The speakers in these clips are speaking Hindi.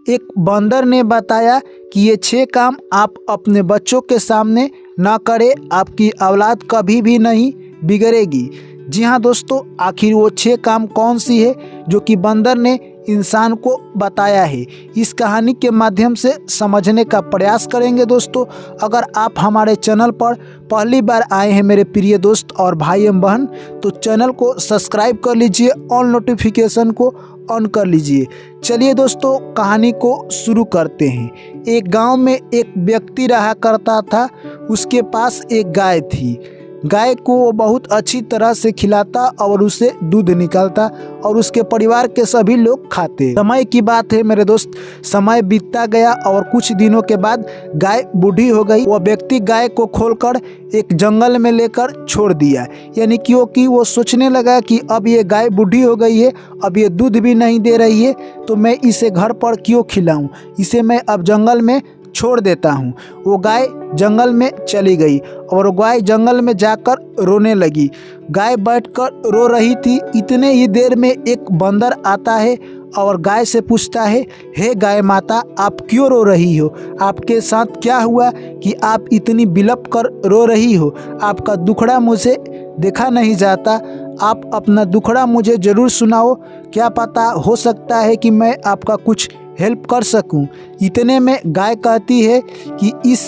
एक बंदर ने बताया कि ये 6 काम आप अपने बच्चों के सामने ना करें, आपकी औलाद कभी भी नहीं बिगड़ेगी। जी हाँ दोस्तों, आखिर वो 6 काम कौन सी है जो कि बंदर ने इंसान को बताया है, इस कहानी के माध्यम से समझने का प्रयास करेंगे। दोस्तों, अगर आप हमारे चैनल पर पहली बार आए हैं मेरे प्रिय दोस्त और भाई एवं बहन, तो चैनल को सब्सक्राइब कर लीजिए, ऑल नोटिफिकेशन को ऑन कर लीजिए। चलिए दोस्तों, कहानी को शुरू करते हैं। एक गांव में एक व्यक्ति रहा करता था। उसके पास एक गाय थी। गाय को वो बहुत अच्छी तरह से खिलाता और उसे दूध निकलता और उसके परिवार के सभी लोग खाते। समय की बात है मेरे दोस्त, समय बीतता गया और कुछ दिनों के बाद गाय बूढ़ी हो गई। वह व्यक्ति गाय को खोलकर एक जंगल में लेकर छोड़ दिया, यानी क्योंकि वो सोचने लगा कि अब ये गाय बूढ़ी हो गई है, अब ये दूध भी नहीं दे रही है, तो मैं इसे घर पर क्यों खिलाऊं, इसे मैं अब जंगल में छोड़ देता हूँ। वो गाय जंगल में चली गई और गाय जंगल में जाकर रोने लगी। गाय बैठकर रो रही थी। इतने ही देर में एक बंदर आता है और गाय से पूछता है, हे गाय माता, आप क्यों रो रही हो? आपके साथ क्या हुआ कि आप इतनी बिलप कर रो रही हो? आपका दुखड़ा मुझे देखा नहीं जाता। आप अपना दुखड़ा मुझे ज़रूर सुनाओ, क्या पता हो सकता है कि मैं आपका कुछ हेल्प कर सकूं। इतने में गाय कहती है कि इस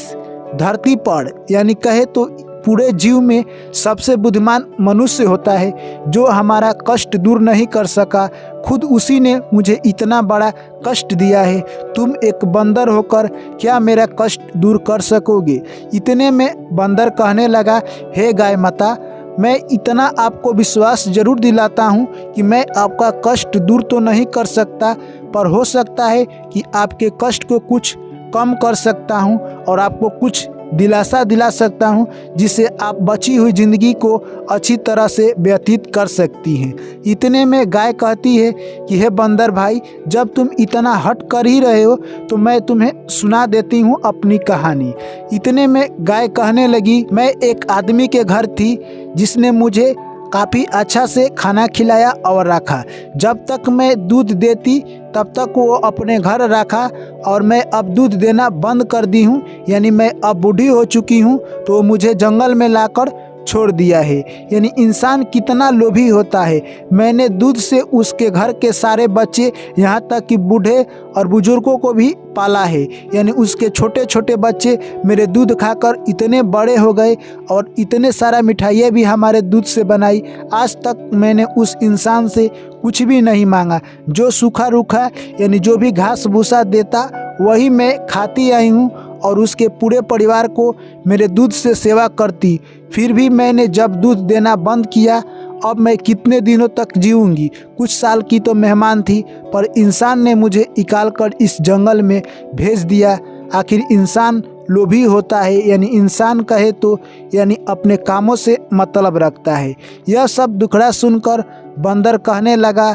धरती पर, यानी कहे तो पूरे जीव में सबसे बुद्धिमान मनुष्य होता है जो हमारा कष्ट दूर नहीं कर सका। खुद उसी ने मुझे इतना बड़ा कष्ट दिया है। तुम एक बंदर होकर क्या मेरा कष्ट दूर कर सकोगे? इतने में बंदर कहने लगा, हे गाय माता, मैं इतना आपको विश्वास जरूर दिलाता हूँ कि मैं आपका कष्ट दूर तो नहीं कर सकता, पर हो सकता है कि आपके कष्ट को कुछ कम कर सकता हूँ और आपको कुछ दिलासा दिला सकता हूँ, जिससे आप बची हुई ज़िंदगी को अच्छी तरह से व्यतीत कर सकती हैं। इतने में गाय कहती है कि हे बंदर भाई, जब तुम इतना हट कर ही रहे हो तो मैं तुम्हें सुना देती हूँ अपनी कहानी। इतने में गाय कहने लगी, मैं एक आदमी के घर थी जिसने मुझे काफ़ी अच्छा से खाना खिलाया और रखा। जब तक मैं दूध देती तब तक वो अपने घर रखा और मैं अब दूध देना बंद कर दी हूँ, यानी मैं अब बूढ़ी हो चुकी हूँ, तो मुझे जंगल में लाकर छोड़ दिया है। यानी इंसान कितना लोभी होता है। मैंने दूध से उसके घर के सारे बच्चे, यहाँ तक कि बूढ़े और बुजुर्गों को भी पाला है। यानी उसके छोटे छोटे बच्चे मेरे दूध खाकर इतने बड़े हो गए और इतने सारा मिठाइयाँ भी हमारे दूध से बनाई। आज तक मैंने उस इंसान से कुछ भी नहीं मांगा। जो सूखा रूखा यानी जो भी घास भूसा देता वही मैं खाती आई हूँ और उसके पूरे परिवार को मेरे दूध से सेवा करती। फिर भी मैंने जब दूध देना बंद किया, अब मैं कितने दिनों तक जीऊँगी? कुछ साल की तो मेहमान थी, पर इंसान ने मुझे निकाल कर इस जंगल में भेज दिया। आखिर इंसान लोभी होता है, यानी इंसान कहे तो यानी अपने कामों से मतलब रखता है। यह सब दुखड़ा सुनकर बंदर कहने लगा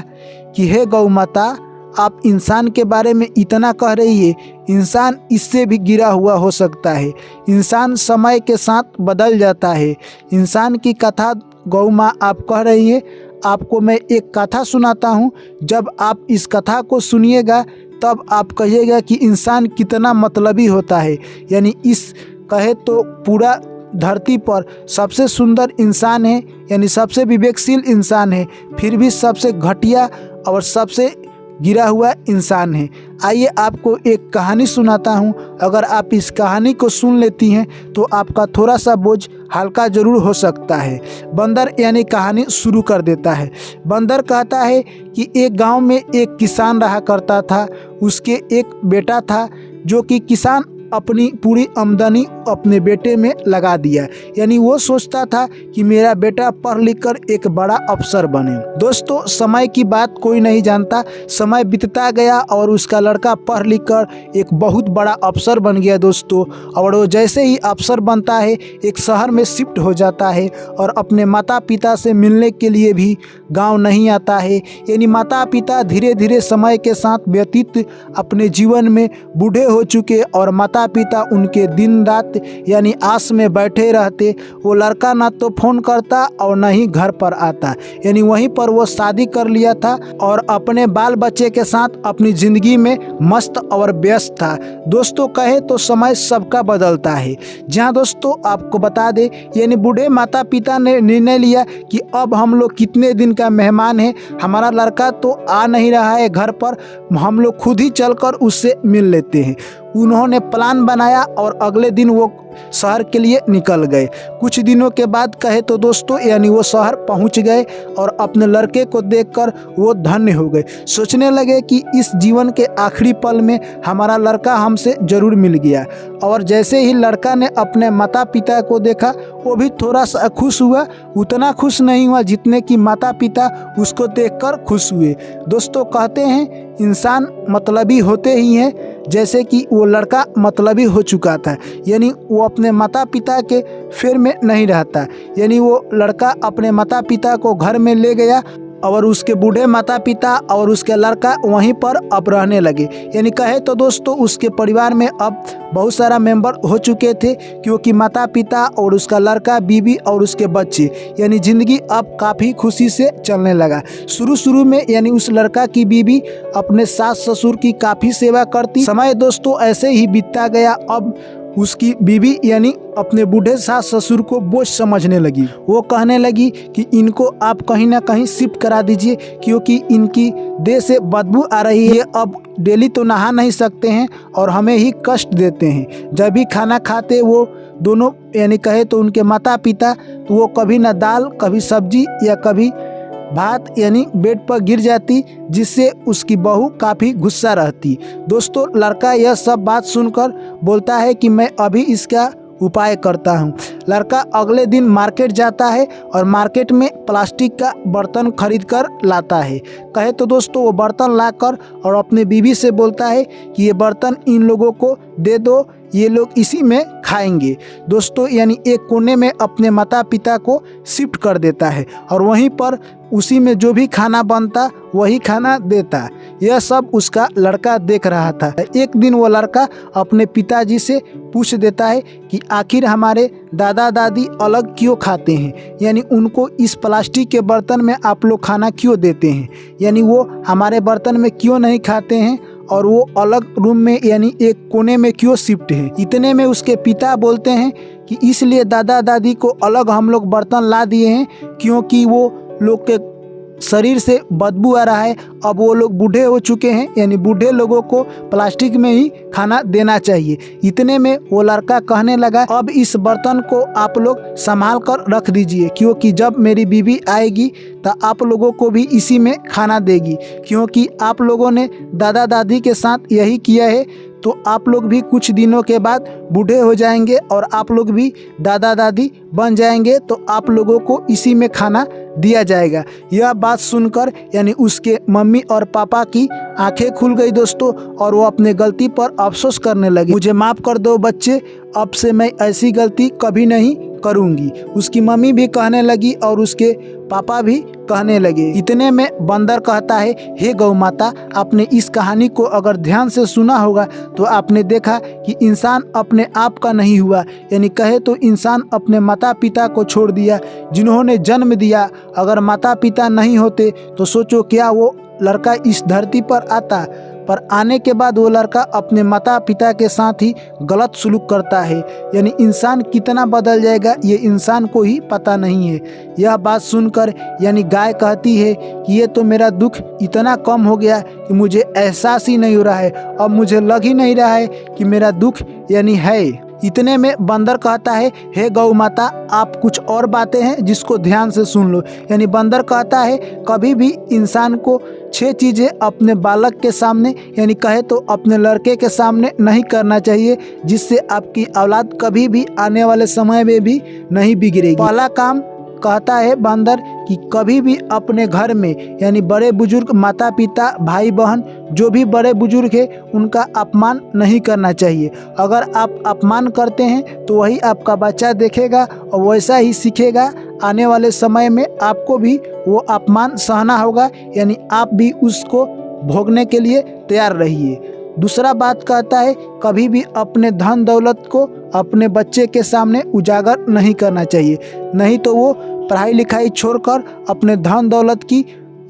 कि हे गौ माता, आप इंसान के बारे में इतना कह रही है, इंसान इससे भी गिरा हुआ हो सकता है। इंसान समय के साथ बदल जाता है। इंसान की कथा गौ माँ आप कह रही है, आपको मैं एक कथा सुनाता हूँ। जब आप इस कथा को सुनिएगा तब आप कहिएगा कि इंसान कितना मतलबी होता है। यानी इस कहे तो पूरा धरती पर सबसे सुंदर इंसान है, यानी सबसे विवेकशील इंसान है, फिर भी सबसे घटिया और सबसे गिरा हुआ इंसान है। आइए आपको एक कहानी सुनाता हूँ। अगर आप इस कहानी को सुन लेती हैं तो आपका थोड़ा सा बोझ हल्का जरूर हो सकता है। बंदर यानी कहानी शुरू कर देता है। बंदर कहता है कि एक गांव में एक किसान रहा करता था। उसके एक बेटा था जो कि किसान अपनी पूरी आमदनी अपने बेटे में लगा दिया। यानी वो सोचता था कि मेरा बेटा पढ़ लिख कर एक बड़ा अफसर बने। दोस्तों, समय की बात कोई नहीं जानता। समय बीतता गया और उसका लड़का पढ़ लिख कर एक बहुत बड़ा अफसर बन गया दोस्तों। और वो जैसे ही अफसर बनता है एक शहर में शिफ्ट हो जाता है और अपने माता पिता से मिलने के लिए भी गाँव नहीं आता है। यानी माता पिता धीरे धीरे समय के साथ व्यतीत अपने जीवन में बूढ़े हो चुके और माता माता पिता उनके दिन रात यानी आस में बैठे रहते। वो लड़का ना तो फ़ोन करता और न ही घर पर आता, यानी वहीं पर वो शादी कर लिया था और अपने बाल बच्चे के साथ अपनी ज़िंदगी में मस्त और व्यस्त था। दोस्तों कहे तो समय सबका बदलता है। जहाँ दोस्तों आपको बता दें, यानी बूढ़े माता पिता ने निर्णय लिया कि अब हम लोग कितने दिन का मेहमान है, हमारा लड़का तो आ नहीं रहा है घर पर, हम लोग खुद ही चलकर उससे मिल लेते हैं। उन्होंने प्लान बनाया और अगले दिन वो शहर के लिए निकल गए। कुछ दिनों के बाद कहे तो दोस्तों यानी वो शहर पहुंच गए और अपने लड़के को देखकर वो धन्य हो गए। सोचने लगे कि इस जीवन के आखिरी पल में हमारा लड़का हमसे ज़रूर मिल गया। और जैसे ही लड़का ने अपने माता पिता को देखा, वो भी थोड़ा सा खुश हुआ, उतना खुश नहीं हुआ जितने कि माता पिता उसको देखकर खुश हुए। दोस्तों कहते हैं इंसान मतलबी होते ही हैं, जैसे कि वो लड़का मतलबी हो चुका था, यानी वो अपने माता पिता के फेर में नहीं रहता। यानी वो लड़का अपने माता पिता को घर में ले गया और उसके बूढ़े माता पिता और उसके लड़का वहीं पर अब रहने लगे। यानी कहे तो दोस्तों उसके परिवार में अब बहुत सारा मेंबर हो चुके थे, क्योंकि माता पिता और उसका लड़का, बीवी और उसके बच्चे, यानी ज़िंदगी अब काफ़ी खुशी से चलने लगा। शुरू में यानी उस लड़का की बीवी अपने सास ससुर की काफ़ी सेवा करती। समय दोस्तों ऐसे ही बीतता गया। अब उसकी बीवी यानी अपने बूढ़े सास ससुर को बोझ समझने लगी। वो कहने लगी कि इनको आप कहीं ना कहीं शिफ्ट करा दीजिए, क्योंकि इनकी देह से बदबू आ रही है। अब डेली तो नहा नहीं सकते हैं और हमें ही कष्ट देते हैं। जब भी खाना खाते वो दोनों यानी कहे तो उनके माता पिता, तो वो कभी ना दाल, कभी सब्जी या कभी भात यानी बेड पर गिर जाती, जिससे उसकी बहू काफ़ी गुस्सा रहती। दोस्तों लड़का यह सब बात सुनकर बोलता है कि मैं अभी इसका उपाय करता हूँ। लड़का अगले दिन मार्केट जाता है और मार्केट में प्लास्टिक का बर्तन खरीद कर लाता है। कहे तो दोस्तों वो बर्तन लाकर और अपने बीवी से बोलता है कि ये बर्तन इन लोगों को दे दो, ये लोग इसी में खाएंगे। दोस्तों यानी एक कोने में अपने माता पिता को शिफ्ट कर देता है और वहीं पर उसी में जो भी खाना बनता वही खाना देता। यह सब उसका लड़का देख रहा था। एक दिन वो लड़का अपने पिताजी से पूछ देता है कि आखिर हमारे दादा दादी अलग क्यों खाते हैं, यानी उनको इस प्लास्टिक के बर्तन में आप लोग खाना क्यों देते हैं, यानी वो हमारे बर्तन में क्यों नहीं खाते हैं और वो अलग रूम में यानी एक कोने में क्यों शिफ्ट है। इतने में उसके पिता बोलते हैं कि इसलिए दादा दादी को अलग हम लोग बर्तन ला दिए हैं, क्योंकि वो लोग के शरीर से बदबू आ रहा है। अब वो लोग बूढ़े हो चुके हैं, यानी बूढ़े लोगों को प्लास्टिक में ही खाना देना चाहिए। इतने में वो लड़का कहने लगा अब इस बर्तन को आप लोग संभाल कर रख दीजिए, क्योंकि जब मेरी बीवी आएगी तो आप लोगों को भी इसी में खाना देगी, क्योंकि आप लोगों ने दादा दादी के साथ यही किया है। तो आप लोग भी कुछ दिनों के बाद बूढ़े हो जाएंगे और आप लोग भी दादा दादी बन जाएंगे, तो आप लोगों को इसी में खाना दिया जाएगा। यह बात सुनकर यानी उसके मम्मी और पापा की आंखें खुल गई दोस्तों, और वो अपने गलती पर अफसोस करने लगे। मुझे माफ़ कर दो बच्चे, अब से मैं ऐसी गलती कभी नहीं करूंगी। उसकी मम्मी भी कहने लगी और उसके पापा भी कहने लगे। इतने में बंदर कहता है, हे गौ माता, आपने इस कहानी को अगर ध्यान से सुना होगा तो आपने देखा कि इंसान अपने आप का नहीं हुआ, यानी कहे तो इंसान अपने माता पिता को छोड़ दिया जिन्होंने जन्म दिया। अगर माता पिता नहीं होते तो सोचो क्या वो लड़का इस धरती पर आता, पर आने के बाद वो लड़का अपने माता पिता के साथ ही गलत सलूक करता है। यानी इंसान कितना बदल जाएगा ये इंसान को ही पता नहीं है। यह बात सुनकर यानी गाय कहती है कि ये तो मेरा दुख इतना कम हो गया कि मुझे एहसास ही नहीं हो रहा है, अब मुझे लग ही नहीं रहा है कि मेरा दुख यानी है। इतने में बंदर कहता है, हे गौ माता, आप कुछ और बातें हैं जिसको ध्यान से सुन लो। यानी बंदर कहता है कभी भी इंसान को 6 चीज़ें अपने बालक के सामने यानी कहे तो अपने लड़के के सामने नहीं करना चाहिए, जिससे आपकी औलाद कभी भी आने वाले समय में भी नहीं बिगड़ेगी। पहला काम कहता है बंदर कि कभी भी अपने घर में यानी बड़े बुजुर्ग, माता पिता, भाई बहन, जो भी बड़े बुजुर्ग है उनका अपमान नहीं करना चाहिए। अगर आप अपमान करते हैं तो वही आपका बच्चा देखेगा और वैसा ही सीखेगा। आने वाले समय में आपको भी वो अपमान सहना होगा, यानी आप भी उसको भोगने के लिए तैयार रहिए। दूसरा बात कहता है कभी भी अपने धन दौलत को अपने बच्चे के सामने उजागर नहीं करना चाहिए, नहीं तो वो पढ़ाई लिखाई छोड़कर अपने धन दौलत की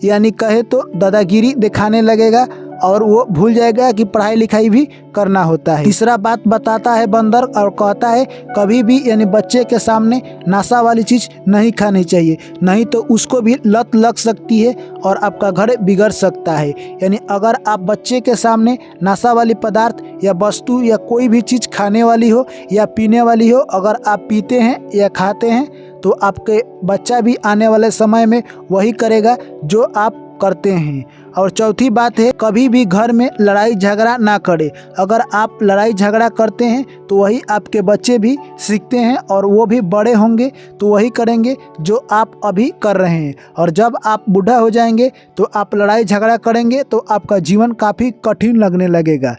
यानी कहे तो दादागिरी दिखाने लगेगा और वो भूल जाएगा कि पढ़ाई लिखाई भी करना होता है। तीसरा बात बताता है बंदर और कहता है कभी भी यानी बच्चे के सामने नशा वाली चीज़ नहीं खानी चाहिए, नहीं तो उसको भी लत लग सकती है और आपका घर बिगड़ सकता है। यानी अगर आप बच्चे के सामने नशा वाली पदार्थ या वस्तु या कोई भी चीज़ खाने वाली हो या पीने वाली हो अगर आप पीते हैं या खाते हैं तो आपके बच्चा भी आने वाले समय में वही करेगा जो आप करते हैं। और चौथी बात है कभी भी घर में लड़ाई झगड़ा ना करें। अगर आप लड़ाई झगड़ा करते हैं तो वही आपके बच्चे भी सीखते हैं और वो भी बड़े होंगे तो वही करेंगे जो आप अभी कर रहे हैं। और जब आप बूढ़ा हो जाएंगे तो आप लड़ाई झगड़ा करेंगे तो आपका जीवन काफ़ी कठिन लगने लगेगा।